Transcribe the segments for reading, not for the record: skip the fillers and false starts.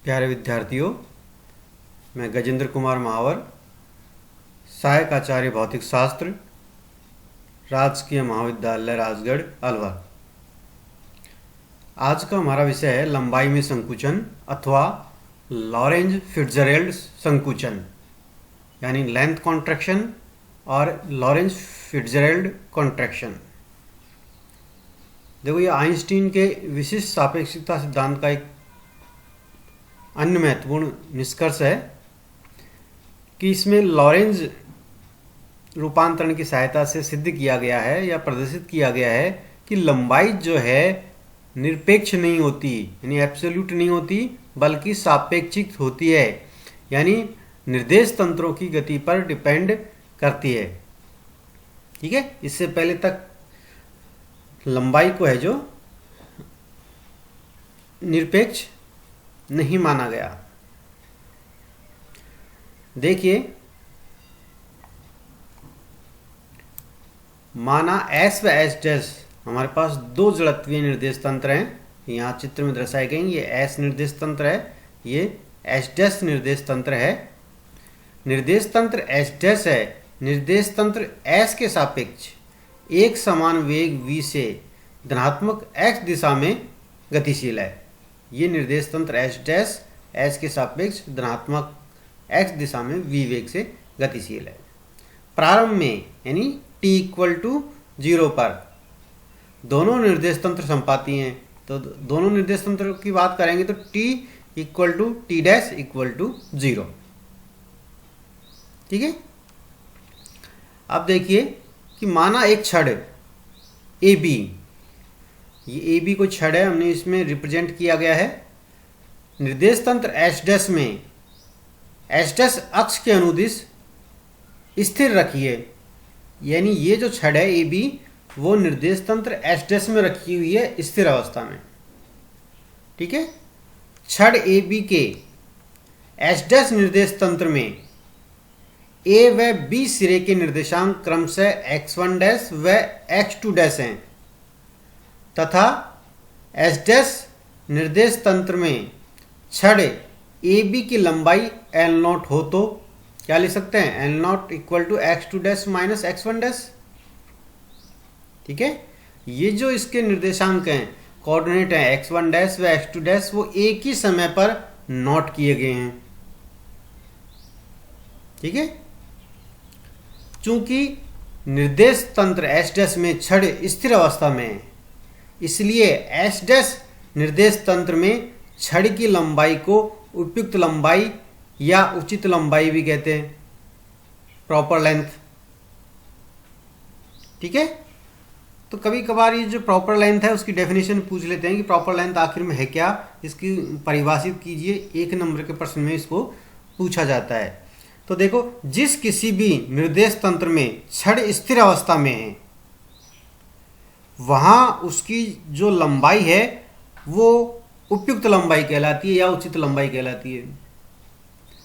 प्यारे विद्यार्थियों, मैं गजेंद्र कुमार महावर, सहायक आचार्य भौतिक शास्त्र, राजकीय महाविद्यालय राजगढ़ अलवर। आज का हमारा विषय है लंबाई में संकुचन अथवा लॉरेंज फिट्जरेल्ड संकुचन, यानी लेंथ कॉन्ट्रैक्शन और लॉरेंज फिट्जरेल्ड कॉन्ट्रैक्शन। देखो, ये आइंस्टीन के विशिष्ट सापेक्षिकता सिद्धांत का एक अन्य महत्वपूर्ण निष्कर्ष है कि इसमें लॉरेंज रूपांतरण की सहायता से सिद्ध किया गया है या प्रदर्शित किया गया है कि लंबाई जो है निरपेक्ष नहीं होती, यानी एब्सोल्यूट नहीं होती, बल्कि सापेक्षिक होती है, यानी निर्देश तंत्रों की गति पर डिपेंड करती है। ठीक है, इससे पहले तक लंबाई को है जो निरपेक्ष नहीं माना गया। देखिए, माना S व S डैश, हमारे पास दो जड़त्वीय निर्देश तंत्र हैं, यहाँ चित्र में दर्शाए गए। ये S निर्देश तंत्र है, ये S डैश निर्देश तंत्र है। निर्देश तंत्र S डैश है, निर्देश तंत्र S के सापेक्ष एक समान वेग v से धनात्मक x दिशा में गतिशील है। ये निर्देश तंत्र S डैश S के सापेक्ष धनात्मक x दिशा में v वेग से गतिशील है। प्रारंभ में यानी t इक्वल टू 0 पर दोनों निर्देश तंत्र संपाती हैं। तो दोनों निर्देश तंत्र की बात करेंगे तो t equal to t dash equal to 0। ठीक है, अब देखिए कि माना एक छड़ AB, ये AB को छड़ है, हमने इसमें रिप्रेजेंट किया गया है। निर्देश तंत्र S डैश में S डैश अक्ष के अनुदिश स्थिर रखिए, यानी ये जो छड़ है AB वो निर्देश तंत्र S डैश में रखी हुई है स्थिर अवस्था में। ठीक है, छड़ AB के S डैश निर्देश तंत्र में A व B सिरे के निर्देशांक क्रमशः x1 डैश व x2 डैश हैं तथा S डैश निर्देश तंत्र में छड़ AB की लंबाई L0 हो तो क्या लिख सकते हैं? L0 equal to x2 dash minus x1 dash. ठीक है, ये जो इसके निर्देशांक हैं, कोऑर्डिनेट हैं x1 डैश व x2 डैश, वो एक ही समय पर नोट किए गए हैं। ठीक है, चूंकि निर्देश तंत्र S डैश में छड़ स्थिर अवस्था में है, इसलिए S डैश निर्देश तंत्र में छड़ की लंबाई को उपयुक्त लंबाई या उचित लंबाई भी कहते हैं, प्रॉपर लेंथ। ठीक है, तो कभी कभार ये जो प्रॉपर लेंथ है उसकी डेफिनेशन पूछ लेते हैं कि प्रॉपर लेंथ आखिर में है क्या, इसकी परिभाषित कीजिए। 1 नंबर के प्रश्न में इसको पूछा जाता है। तो देखो, जिस किसी भी निर्देश तंत्र में छड़ स्थिर अवस्था में है, वहां उसकी जो लंबाई है वो उपयुक्त लंबाई कहलाती है या उचित लंबाई कहलाती है।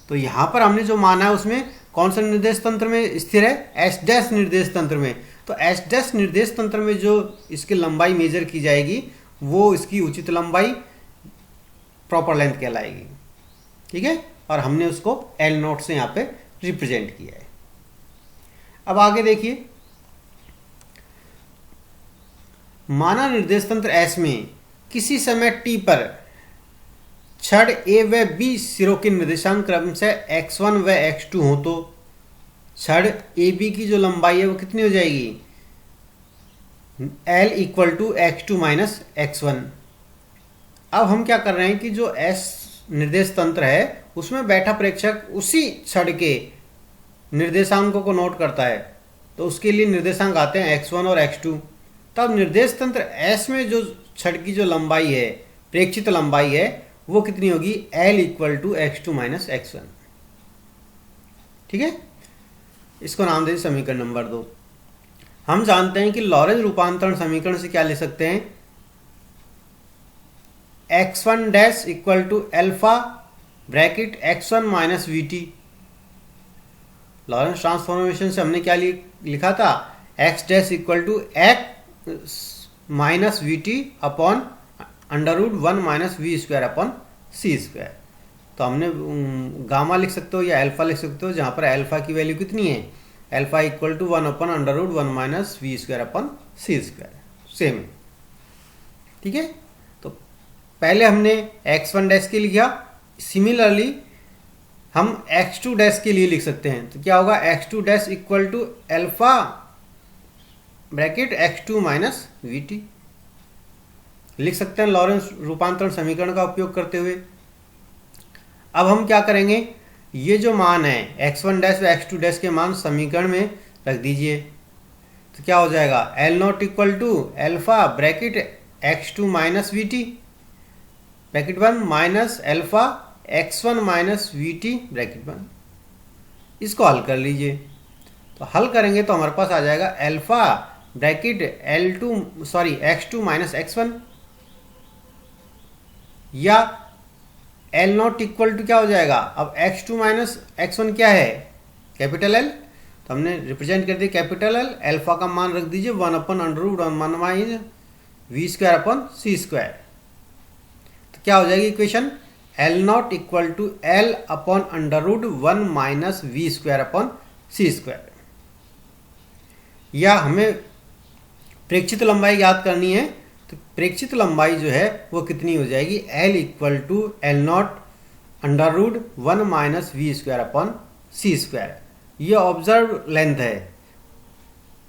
तो यहां पर हमने जो माना है उसमें कौन सा निर्देश तंत्र में स्थिर है? S डैश निर्देश तंत्र में। तो S डैश निर्देश तंत्र में जो इसकी लंबाई मेजर की जाएगी वो इसकी उचित लंबाई प्रॉपर लेंथ कहलाएगी। ठीक है, और हमने उसको L0 से यहाँ पे रिप्रेजेंट किया है। अब आगे देखिए, माना निर्देश तंत्र S में किसी समय t पर छड़ A व B सिरों के निर्देशांक क्रम से x1 व x2 हो तो छड़ AB की जो लंबाई है वो कितनी हो जाएगी? L equal to x2 minus x1। अब हम क्या कर रहे हैं कि जो S निर्देश तंत्र है उसमें बैठा प्रेक्षक उसी छड़ के निर्देशांकों को नोट करता है, तो उसके लिए निर्देशांक आते हैं x1 और x2। तब निर्देश तंत्र S में जो छड़ की जो लंबाई है, प्रेक्षित लंबाई है, वो कितनी होगी? L equal to x2 minus x1। ठीक है, इसको नाम दे समीकरण नंबर 2। हम जानते हैं कि लॉरेंज रूपांतरण समीकरण से क्या ले सकते हैं? x1 dash equal to alpha bracket x1 minus VT. Lorentz transformation से हमने क्या लिखा था? x dash equal to x minus VT upon under root 1 minus V square upon C square. तो हमने गामा लिख सकते हो या अल्फा लिख सकते हो, जहाँ पर अल्फा की वैल्यू कितनी है, alpha equal to 1/√1 minus V square upon C square, same है। ठीक है, तो पहले हमने x1 डैश के लिखा, सिमिलरली हम x2 डैश के लिए लिख सकते हैं। तो क्या होगा, x2 dash equal to alpha bracket x2 minus V T लिख सकते हैं लॉरेंस रूपांतरण समीकरण का उपयोग करते हुए। अब हम क्या करेंगे, ये जो मान है x1 डैश व x2 डैश के मान समीकरण में रख दीजिए। तो क्या हो जाएगा, L not equal to alpha bracket x2 minus V T bracket 1 minus alpha x1 minus V T bracket 1। इसको हल कर लीजिए। तो हल करेंगे तो हमारे पास आ जाएगा alpha bracket x2 minus x1 या एल नॉट इक्वल टू क्या हो जाएगा, अब x2 माइनस x1 क्या है, कैपिटल एल, तो हमने रिप्रेजेंट कर दिया कैपिटल एल। अल्फा का मान रख दीजिए 1/√1 minus V square upon C square. तो क्या हो जाएगी equation, L not equal to L upon √1 minus V square upon C square. या हमें प्रेक्षित लंबाई याद करनी है, तो प्रेक्षित लंबाई जो है वो कितनी हो जाएगी, L equal to L not √1 minus V square upon C square. ये ऑब्जर्व लेंथ है,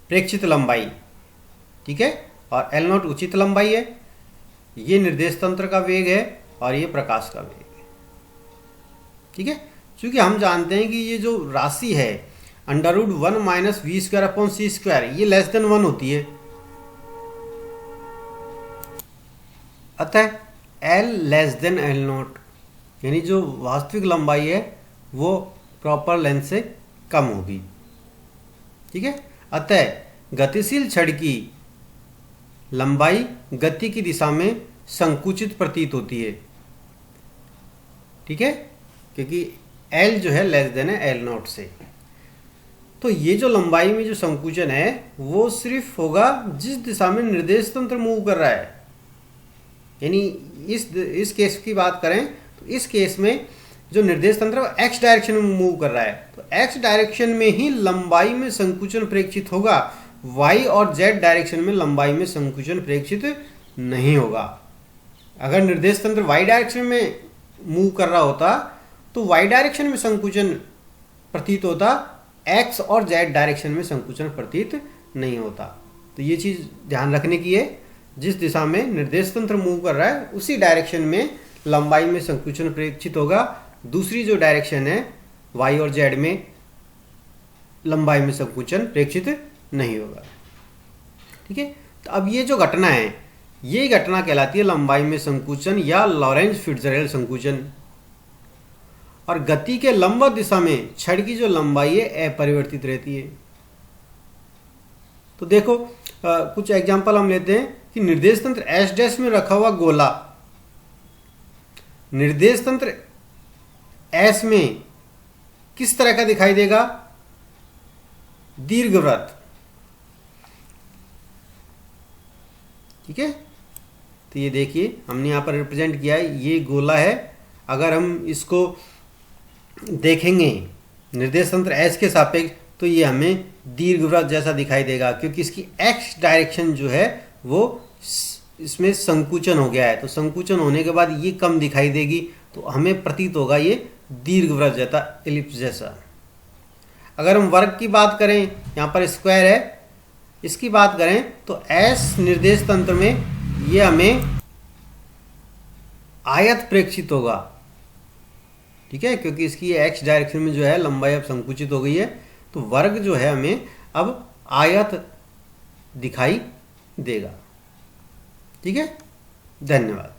प्रेक्षित लंबाई। ठीक है, और एल नॉट उचित लंबाई है, ये निर्देश तंत्र का वेग है और ये प्रकाश का वेग है। ठीक है, क्योंकि हम जानते हैं कि ये जो राशि है √1 minus V square upon C square, ये लेस देन 1 होती है। अतः L less than L not, यानी जो वास्तविक लंबाई है वो प्रॉपर लेंथ से कम होगी। ठीक है, अतः गतिशील छड़ की लंबाई गति की दिशा में संकुचित प्रतीत होती है। ठीक है, क्योंकि L जो है लेस देन है एल नॉट से। तो ये जो लंबाई में जो संकुचन है वो सिर्फ होगा जिस दिशा में निर्देश तंत्र मूव कर रहा है। यानी इस केस की बात करें तो इस केस में जो निर्देश तंत्र है एक्स डायरेक्शन में मूव कर रहा है, तो एक्स डायरेक्शन में ही लंबाई में संकुचन प्रेक्षित होगा, वाई और जेड डायरेक्शन में लंबाई में संकुचन प्रेक्षित नहीं होगा। अगर निर्देश तंत्र वाई डायरेक्शन में मूव कर रहा होता तो वाई डायरेक्शन में संकुचन प्रतीत होता, एक्स और जेड डायरेक्शन में संकुचन प्रतीत नहीं होता। तो ये चीज़ ध्यान रखने की है, जिस दिशा में निर्देश तंत्र मूव कर रहा है उसी डायरेक्शन में लंबाई में संकुचन प्रेक्षित होगा, दूसरी जो डायरेक्शन है वाई और जेड में लंबाई में संकुचन प्रेक्षित नहीं होगा। ठीक है, तो अब ये जो घटना है ये घटना कहलाती है लंबाई में संकुचन या लॉरेंज फिट्जरेल्ड संकुचन। और गति के लंबवत दिशा में छड़ की जो लंबाई है अपरिवर्तित रहती है। तो देखो कुछ एग्जांपल हम लेते हैं कि निर्देश तंत्र एस डैश में रखा हुआ गोला निर्देश तंत्र एस में किस तरह का दिखाई देगा, दीर्घवृत्त। ठीक है, तो ये देखिए हमने यहां पर रिप्रेजेंट किया है, ये गोला है। अगर हम इसको देखेंगे निर्देश तंत्र एस के सापेक्ष तो ये हमें दीर्घवृत्त जैसा दिखाई देगा, क्योंकि इसकी एक्स डायरेक्शन जो है वो इसमें संकुचन हो गया है। तो संकुचन होने के बाद ये कम दिखाई देगी, तो हमें प्रतीत होगा ये दीर्घवृत्त जैसा, एलिप्स जैसा। अगर हम वर्ग की बात करें, यहाँ पर स्क्वायर है, इसकी बात करें तो एस निर्देश तंत्र में ये हमें आयत प्रेक्षित होगा। ठीक है, क्योंकि इसकी एक्स डायरेक्शन में जो है लंबाई अब संकुचित हो गई है, तो वर्ग जो है हमें अब आयत दिखाई देगा। ठीक है, धन्यवाद।